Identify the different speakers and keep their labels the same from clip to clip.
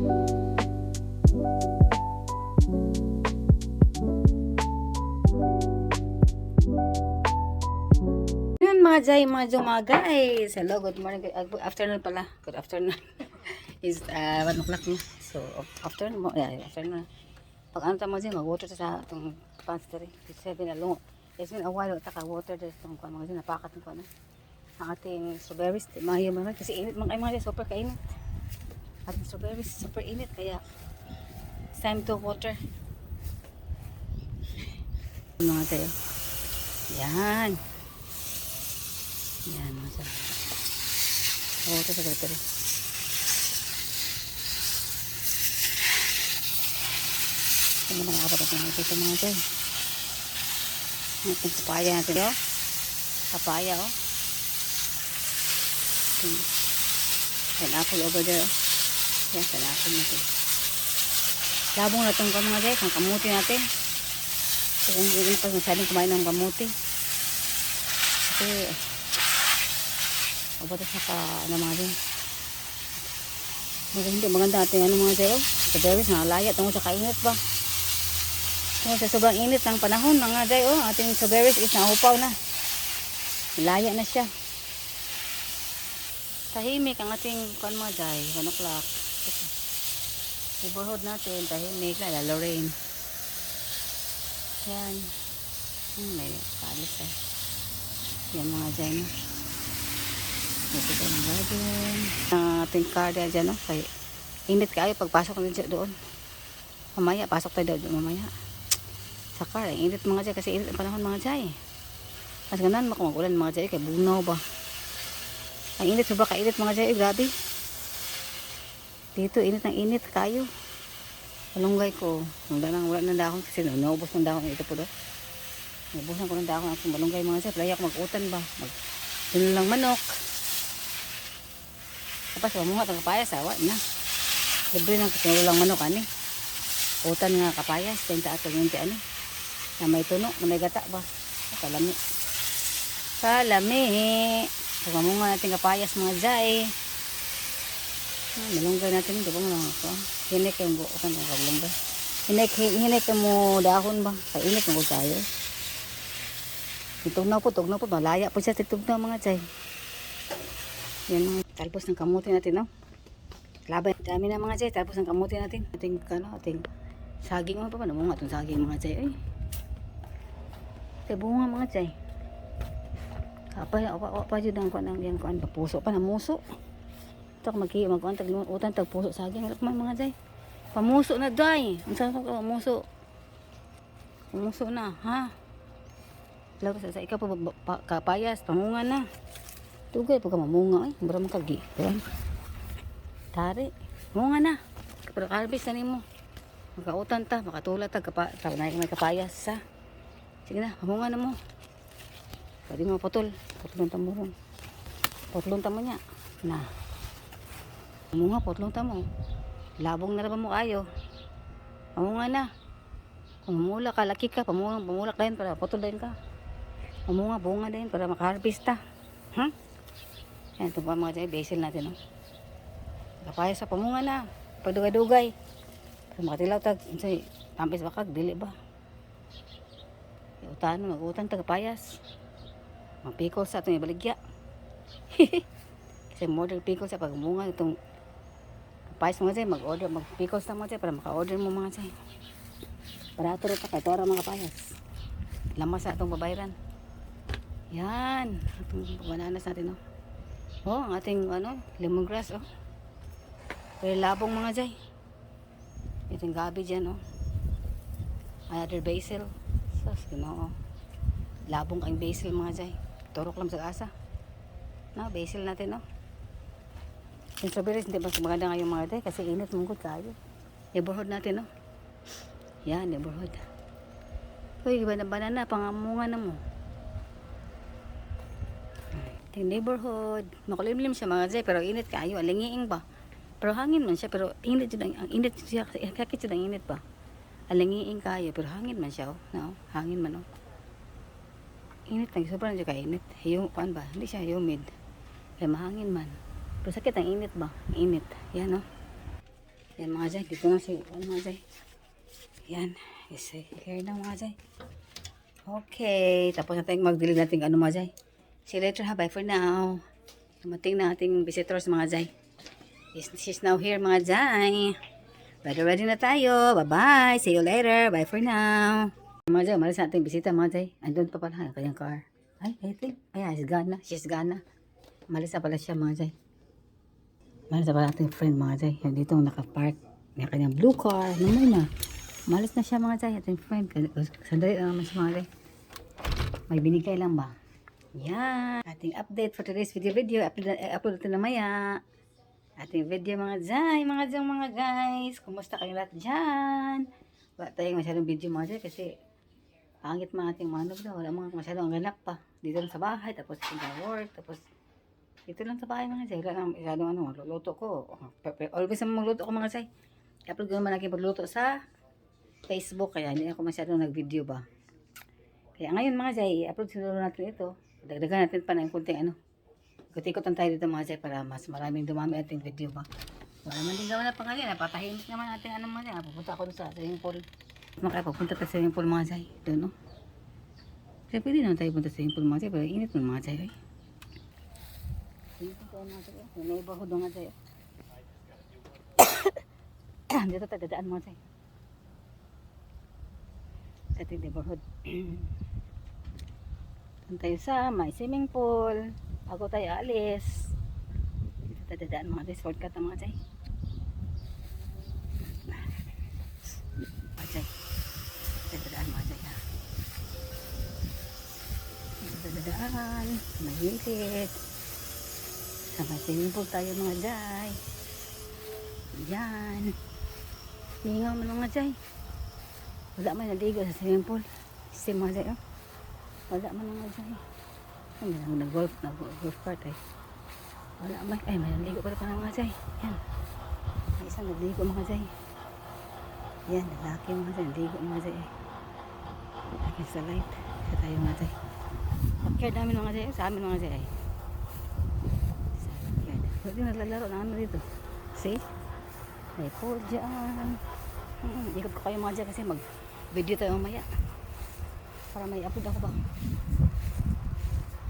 Speaker 1: Mga jay, mga juma guys. Hello, good morning. Good afternoon pala. Good afternoon. Is 1 o'clock na. So, afternoon mo. Yeah, afternoon. Pag ano tamo dyan, mag-water sa itong pantry. 7 na lungo. It's been a while. Taka-water dyan. Itong mga dyan, napakat ng ano. Ang ating strawberries. Mga yung mga kasi init. Mga mga dyan, super kainit. Ating strawberries, super init. Kaya, it's time to water. Mga tayo. Yan. Yan, masarap. Oo, ito sa ito rin. Ito mo nang apat at ito sa mga dyan. Ito papaya natin, oh. Papaya, oh. Pineapple over there, oh. Yan, pineapple natin. Labong na itong mga dyan, ang kamuti natin. Ito kung hindi pa masyadong kumain ng kamuti. Kasi, abot sa ano mga din. Maganda ating ano mga zero. Sa berries, nakalaya tungkol sa kainit ba. Tungkol sa sobrang init ng panahon mga day, oh, ating sa berries is naupaw na. Laya na siya. Tahimik ang ating kuan mga day, 1 o'clock. Neighborhood natin, tahimik na, Lorraine. Yan. May palis eh. Yan mga day, no? Ito tayo ng garden. Ang ating car dyan, no? Kaya, init kayo pagpasok natin doon. Mamaya, pasok tayo doon mamaya. Sa car, init mga dyan. Kasi init ang panahon mga dyan. Kasi ganan, makumagulan mga dyan. Kaya bunaw ba? Ang init, sobra kainit mga dyan. Grabe. Dito, init ng init kayo. Malunggay ko. Wala ng dahon kasi naubos ng dahon. Ito po doon. Naubusan ko ng dahon. Ang malunggay mga dyan. Playa ko mag-utan ba? Lang manok. Tapos mamunga itong kapayas, awa na. Libre ng lang manok, ani. Utan nga kapayas, 30 at 20, ani. Na may tuno, na may gata ba. Kalami. Kalami. So, mamunga natin kapayas mga jay. Malunggay natin, di ba mo lang ako. Hinik yung buutan ng kablunggay. Hinik mo dahon ba. Kainit ng tayo. Tugnaw po, malaya po siya tugnaw mga jay. Yan mga talbos ng kamuti natin, no? Labay, dami na mga jay, talbos ng kamuti natin. Ating saging, ano pa ba? Namunga itong saging mga jay. Ay, kaya bunga mga jay. Kapay, pa dyan ang kuan, puso pa na muso. Ito, magkuhan, taglimutan, tagpuso saging. Ano pa mga jay? Pamuso na day. Ang saan ka, pamuso. Pamuso na, ha? Lalo sa ikaw pa kapayas, pamunga na. Tugay pagka mamunga ay, bara makagi. Tari, munga na. Pero harvest na nimo. Magkautan ta, makatula ta may kapayas sa. Sige na, mamunga na mo. Pwede mo putol ta mo ron. Putlon ta mo niya. Na. Mamunga putlon ta mo. Labong na ra mo ayo. Mamunga na. Kung mamula ka, laki ka, pamulak din para putol din ka. Mamunga, bunga din para makaharvest ta. Ha? Yan, ito pa mga dyan, basil natin, no? Kapayas sa pamunga na. Pagdugay-dugay. Para makatilaw tag, tampis bakag, dili ba? Mag-utan tag kapayas. Mag-pickles sa itong ibaligya. Kasi model pickles sa pagmunga itong kapayas mga dyan, mag-order, mag-pickles na mga dyan para maka-order mo mga dyan. Para ito rin pa, ito rin mga kapayas. Lamas sa itong babayran. Yan, itong bananas natin, no? Oh, ang ating lemongrass, oh. Pero labong mga jay. Itong gabi dyan, oh. Another basil. Sus, oh. Labong kang basil mga jay. Turok lang sa asa. No, basil natin, no. Yung strawberries, hindi mas maganda ngayon mga jay kasi init mungkot kayo. Neighborhood natin, no. Yan, neighborhood. Uy, banana, pangamunga na mo. Yung neighborhood, makulimlim siya mga jay, pero init kayo, alingiing ba? Pero hangin man siya, pero init siya, ang init siya, kakit siya ng init ba? Alingiing kayo, pero hangin man siya, oh. No? Hangin man, oh. Init lang, sobrang siya kainit. Kuan ba? Hindi siya humid. Kaya mahangin man. Pero sakit ang init ba? Init. Yan, oh. Yan mga Jay, dito na si, ano mga Jay. Yan, is here na mga Jay. Okay, tapos na tayong magdilig natin ano mga Jay. See you later ha, bye for now. Dumating na ating visitors mga Jay. She's now here mga Jay. Ready na tayo. Bye-bye. See you later. Bye for now. Mga Jay, umalis na ating bisita mga Jay. Andun pa pala ang kanyang car. Ay, I think. Ay, she's gone na. She's gone na. Umalis na pala siya mga Jay. Umalis na pala ating friend mga Jay. Yan dito nakapark. May kanyang blue car. Naman na. Umalis na siya mga Jay. Ating friend. Sandali lang naman siya mga Jay. May binigay lang ba? Yan. Ating update for today's video. Upload natin na maya. Ating video mga Jay. Mga guys. Kumusta kayo lahat dyan? Wala tayong masyadong video mga Jay kasi pangit mga ating manok daw. Wala mga masyadong ganap pa. Dito lang sa bahay. Tapos sa work. Tapos dito lang sa bahay mga Jay. Wala lang masyadong magluluto ko. Always naman magluto ko mga Jay. I-upload ko naman aking pagluto sa Facebook. Kaya hindi ako masyadong nag-video ba. Kaya ngayon mga Jay, i-upload siguro natin ito. Dagdagan natin pa na yung kunting ikot-ikotan tayo dito mga Jay para mas maraming dumami ating video ba. Wala man din gawa na pangalan. Napatahimik naman natin mga Jay. Pupunta ako doon sa swimming pool. Makapagpunta tayo sa swimming pool mga Jay. Doon no. Kaya pwede naman tayo punta sa swimming pool mga Jay. Pero init mo mga Jay. Swimming pool tayo mga Jay. Yung neighborhood mga Jay. Dito tayo dadaan mga Jay. Sa ating neighborhood. Doon tayo sa may swimming pool. Bago tayo alis. Dito tayo dadaan mga Jay. Shortcut na mga Jay. Mga Jay. Dito tayo dadaan mga Jay ha. Dito tayo dadaan. Mahilit. Sa may swimming pool tayo mga Jay. Yan. Hingaw mo mga Jay. Wala man naligo sa swimming pool. Kasi mga Jay, oh. Wala man mga Jay. Ay, may nag-golf cart eh. Wala man. Ay, may naligo pala pa mga Jay. Yan. May isang naligo mga Jay. Yan, lalaki mga Jay. Naligo mga Jay eh. Lagi sa light. Kasi tayo mga Jay. Backyard namin mga Jay. Sa amin mga Jay eh. Sa backyard. Pwede naglalaro na ano dito. See? May pool dyan. Ikot ko kayo mga Jay kasi mag-video tayo mamaya. Para may upload ako ba.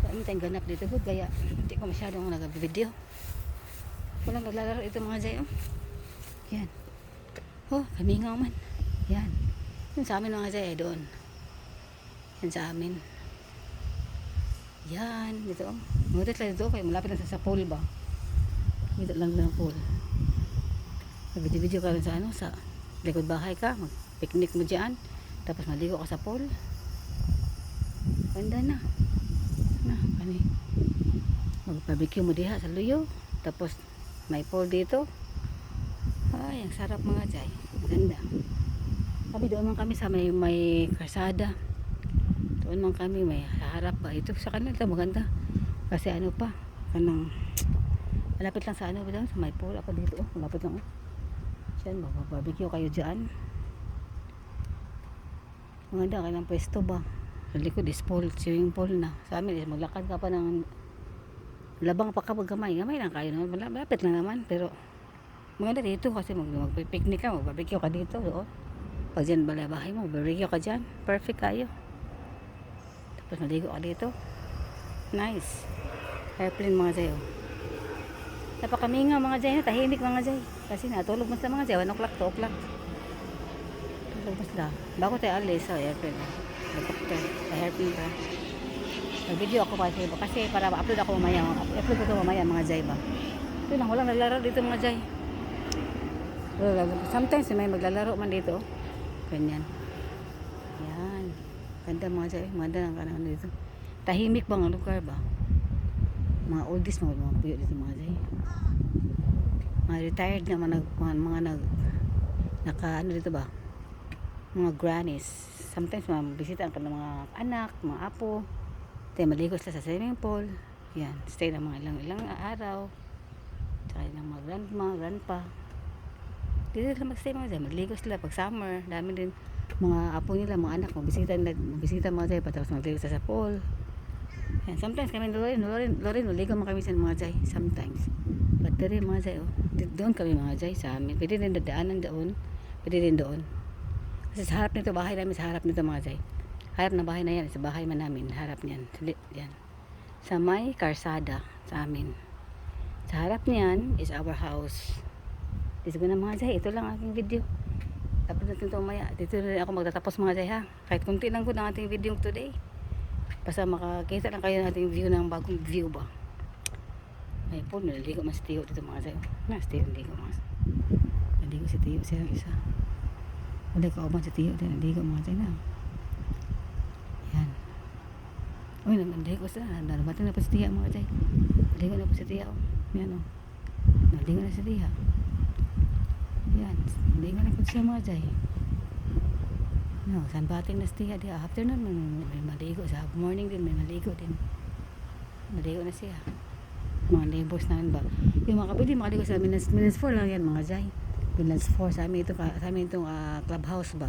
Speaker 1: Kaya may tayong ganap dito. Good, kaya hindi ko masyadong nag-video. Walang naglalaro ito mga Jay. Oh. Yan. Oh, kamingaw man. Yan. Yun sa amin mga Jay. Doon. Yan sa amin. Yan. Dito. Oh. Ngunit lang dito. Kaya malapit lang sa pool ba. Dito lang ng pool. Video-video ka rin sa sa likod bahay ka, mag-picnic mo dyan, tapos maligo ka sa pool. Ganda na. Mag-barbecue mo diha sa luyo, tapos may pool dito. Ay, ang sarap mga Jay. Ganda. Kami doon man kami sa may karsada. Doon man kami may harap pa. Ito sa kanila maganda. Kasi pa, malapit lang sa sa may pool. Ako dito, malapit lang. Diyan, mag-barbecue kayo dyan. Maganda kayo ng pwesto ba? Sa likod is pool, swimming pool na. Sa amin is maglakad ka pa ng labang pa kapag gamay. Gamay lang kayo naman. Malapit lang naman. Pero maganda dito kasi mag-picnic ka, mag-barbecue ka dito. Doon. Pag dyan balabahay mo, barbecue ka dyan. Perfect kayo. Tapos maligo ka dito. Nice. Airplane mga Jay. Napakaminga mga Jay. Tahimik mga Jay. Kasi natulog mo sa mga Jay. 1 o'clock, 2 o'clock. Tulog mo sila. Bago tayo alis sa airplane. Helicopter. Sa airplane ka. Nag-video ako kasi para ma-upload ako mamaya. Upload ko ito mamaya mga Jay ba. Ito lang. Walang naglalaro dito mga Jay. Sometimes may maglalaro man dito. Ganyan. Yan. Ganda mga Jay. Maganda ng kanan dito. Tahimik bang lugar ba? Mga oldies mga puyo dito mga Jay. Mga retired na mga naka dito ba? Mga grannies. Sometimes bisita ang mga anak, mga apo. Tayo maligo sila sa swimming pool. Yan. Stay ng mga ilang araw. Tsaka ng mga grandpa. Dito sila mag-stay mga Jay. Maligo sila pag summer. Dami din mga apo nila, mga anak. Magbisita mga Jay. Tapos magligo sila sa pool. Yan. Sometimes kami Lorin, maligo mga kami sa mga Jay. Sometimes. But dere mga Jay, oh. Doon kami mga Jay sa amin. Pwede din dadaanan doon. Pwede din doon. Kasi sa harap nito, bahay namin sa harap nito mga Jay. Harap na bahay na yan. Sa bahay man namin. Harap niyan. Yan. Sa may karsada sa amin. Sa harap niyan is our house. Dito na mga Jay. Ito lang aking video. Tapos natin ito umaya. Dito na ako magtatapos mga Jay ha. Kahit kunti lang ko ng ating video today. Basta makakita lang kayo ng ating view ng bagong view ba. Ay po, naliligo mas tiyo dito mga Jay. Tiyo naligo mga. Naligo si tiyo siya isa. Wala ka uban si tiyo din. Naligo mga Jay na. Yan. Uy, naligo siya. Nalabatin na po si tiya mga Jay. Naligo na po si tiya. Yan o. Naligo na si tiya. Yan. Naligo na po siya mga Jay. No, sanbating na si tiya. Afternoon, may maligo. Sa morning din, may maligo din. Naligo na siya. Mga neighbors namin ba. Yung mga kapili, makaligo sa Minlands 4 lang yan mga Jay. Minlands 4. Sa amin itong clubhouse ba.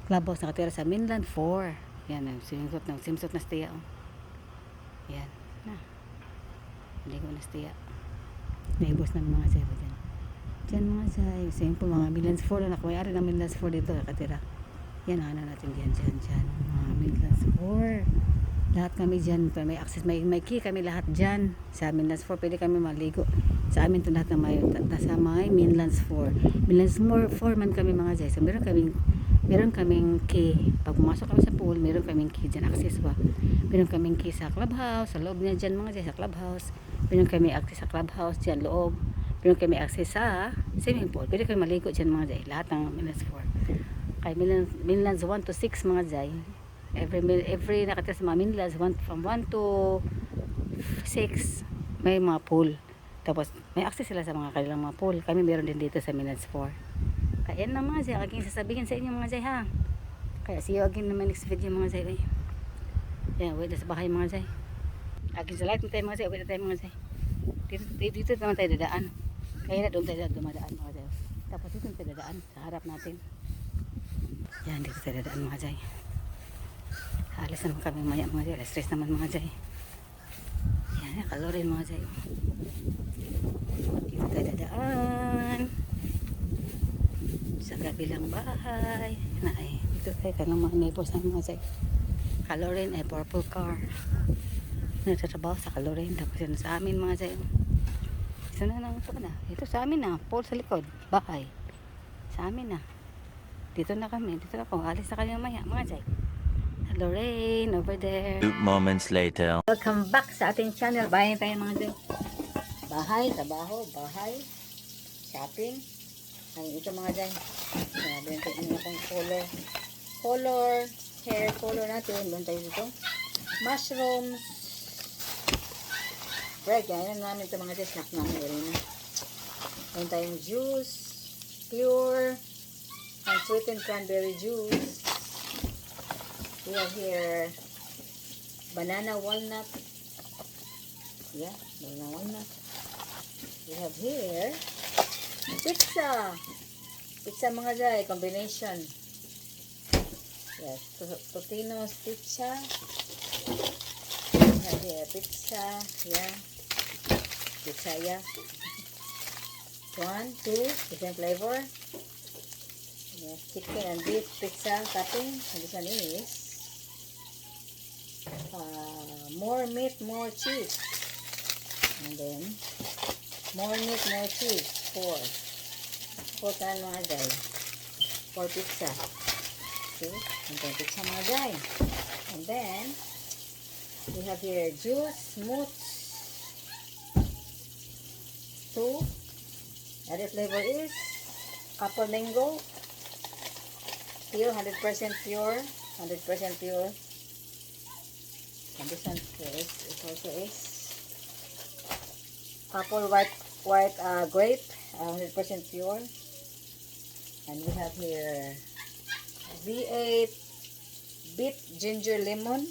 Speaker 1: Clubhouse nakatira sa Minlands 4. Yan, simsot na stiya. Oh. Yan. Na. Maligo na stiya. Neighbors namin mga Jay ba dyan. Dyan mga Jay. Same po mga Minlands 4 na nakumayari ng Minlands 4 dito nakatira. Yan, ano natin dyan. Mga Minlands 4. Lahat kami dyan, may access, may key kami lahat dyan. Sa Minlands 4, pwede kami maligo. Sa amin ito lahat na sa may Minlands 4. Minlands 4 man kami mga Jay. So, meron kaming key. Pag pumasok kami sa pool, meron kaming key dyan, access ba. Meron kaming key sa clubhouse, sa loob niya dyan mga Jay, sa clubhouse. Meron kami access sa clubhouse dyan, loob. Meron kami access sa swimming pool. Pwede kami maligo dyan mga Jay. Lahat ng Minlands 4. Kaya Minlands 1 to 6 mga Jay. Every nakatira sa mga Minlands from 1 to 6 may mga pool. Tapos may access sila sa mga kanilang mga pool. Kami meron din dito sa Minlands 4. Kaya yan na mga Jay, aking sasabihin sa inyo mga Jay ha. Kaya see you again naman next video mga Jay. Yan, wait na sa bahay mga Jay. Aking sa light na tayo mga Jay, wait na tayo mga Jay. Dito naman tayo dadaan. Kaya na doon tayo dumadaan mga Jay. Tapos dito tayo dadaan sa harap natin. Yan, dito tayo dadaan mga Jay. Alis naman kami maya mga Jay. Stress naman mga Jay. Yan, kalorin mga Jay. Dito tayo dadaan. Sa kabilang bahay. Dito tayo kanang mga neighbors ng mga Jay. Kalorin ay purple car. Nagtatrabaho sa kalorin. Tapos yun sa amin mga Jay. Ito sa amin na. Pole sa likod. Bahay. Sa amin na. Dito na kami. Dito na ako. Alis na kami maya mga Jay. Lorraine over there.
Speaker 2: 2 moments later.
Speaker 1: Welcome back sa ating channel. Bahay tayo mga Jay. Bahay, trabaho, bahay, shopping. Ay, ito mga Jay. Sabi natin itong color, hair color natin. Doon tayo dito. Mushrooms. Bread, yan namin ito mga Jay. Snack namin rin na. Doon tayong juice, pure, and sweetened cranberry juice. We have here banana walnut. Yeah, banana walnut. We have here pizza. Pizza mga Jay, combination. Yes, Totino's pizza. We have here pizza. Yeah. Pizza, yeah. 1, 2, different flavor. Yes, chicken and beef pizza topping. And this one is more meat, more cheese. And then more meat, more cheese. 4 tayo mga Jay. 4 pizza. Okay, and then pizza mga Jay. And then we have here juice, smooth. 2. Other flavor is apple mango. Pure, 100% pure. 100% pure. And this one is, it also is apple white grape, 100% pure. And we have here V8 beet ginger lemon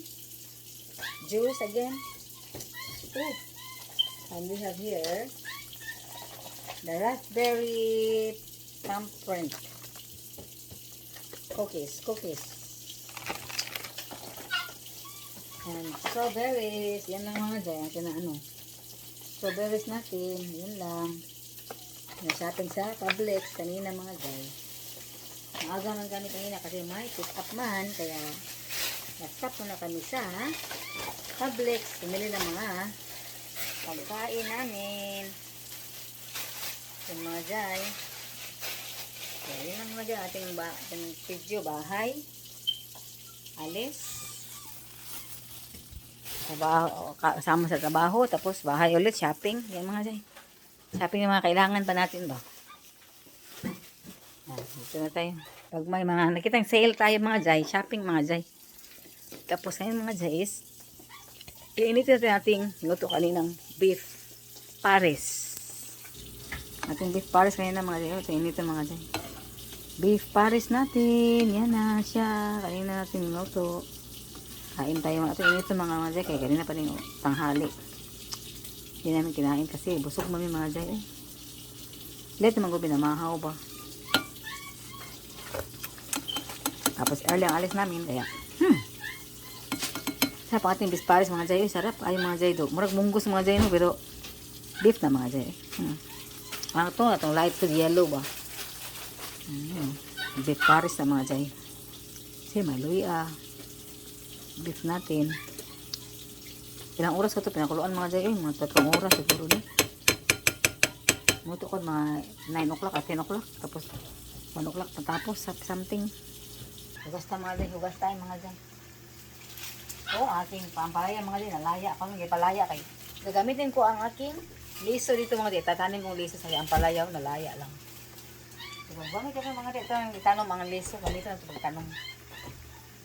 Speaker 1: juice again. Ooh. And we have here the raspberry thumbprint cookies. And strawberries, yan lang mga dyan. Strawberries natin, yun lang. Na-shopping sa Publix kanina mga guys. Maaga man kami kanina kasi may pick up man. Kaya na-stop muna kami sa Publix. Pumili ng mga pagkain namin. Yung mga guys. So, yun lang mga guys. Ating video bahay. Alis. Trabaho, kasama sa trabaho. Tapos bahay ulit. Shopping. Yan mga guys. Shopping yung mga kailangan pa natin ba? Dito na tayo. Pag may mga nakitang sale tayo mga jay, shopping mga jay. Tapos ngayon mga jay is, iinit natin ating luto kaninang beef pares. Ating beef pares kanina mga jay. Ito init mga jay. Beef pares natin. Yan na siya. Kanina natin luto. Kain tayo. Ito init mga jay. Kaya kanina pa rin tanghali. Hindi namin kinain kasi busog mami mga jay. Let naman ko binamahaw ba. Tapos early ang alis namin. Kaya sarap ang ating beef pares mga jay. Sarap ay mga jay do. Murag munggos mga jay no. Pero beef na mga jay. Ang itong light to yellow ba. Beef pares na mga jay. Kasi may luya. Beef natin. Ilang oras ko ito pinakuluan mga jay. Mga 3 oras siguro ni. Muto ko mga 9 o'clock at 10 o'clock. Tapos 1 o'clock natapos something. Hugas tayo mga jay. Hugas tayo mga jay. O aking pampalaya mga jay. Nalaya. Kung hindi palaya kayo. Gagamitin ko ang aking liso dito mga jay. Tatanin kong liso sa ampalaya. Nalaya lang. Diba? Gamit ako mga jay. Itanong ang liso. Ganito na ito pagtanong.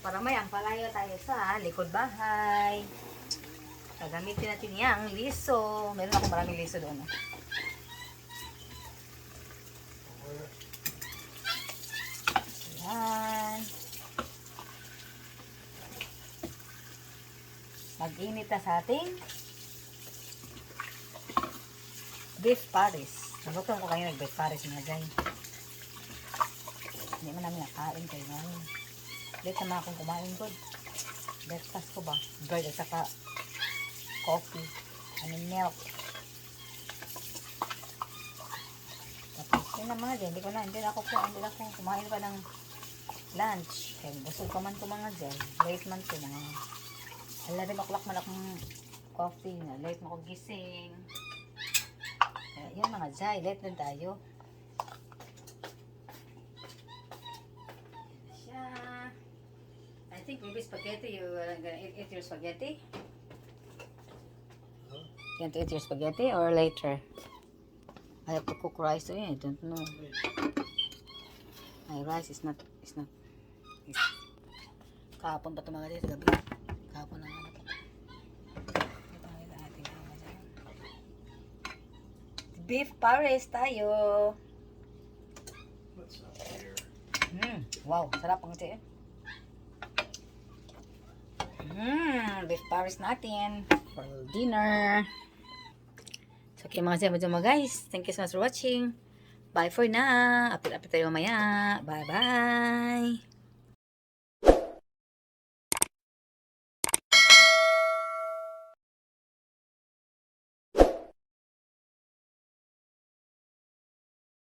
Speaker 1: Para may ampalaya tayo sa likod bahay. Gagamitin natin yung liso. Meron akong maraming liso doon. Ayan. Mag-init na sa ating beef pares. Nagutom ko kayo nag-beef pares mga guys. Hindi man namin nakain kayo ngayon. Late naman akong kumain ko. Breakfast ko ba? Bread at saka coffee. Milk. Tapos yun na mga dyan. Hindi na ako kumain pa ng lunch. Kaya busog pa man ko mga dyan. Late man ko mga 11 o'clock man akong coffee na. Late man ko gising. Kaya yun mga dyan. Late na tayo. I think maybe spaghetti. You gonna eat your spaghetti? You want to eat your spaghetti or later? I have to cook rice. I don't know. My rice is not. Kahapon pa ito mga dito. Gabi. Kahapon na ano pa. Ito ang ating beef pares tayo. Wow, sarap ang ito eh. Beef pares natin for dinner. So, okay mga guys. Thank you so much for watching. Bye for now. Update tayo mamaya. Bye-bye.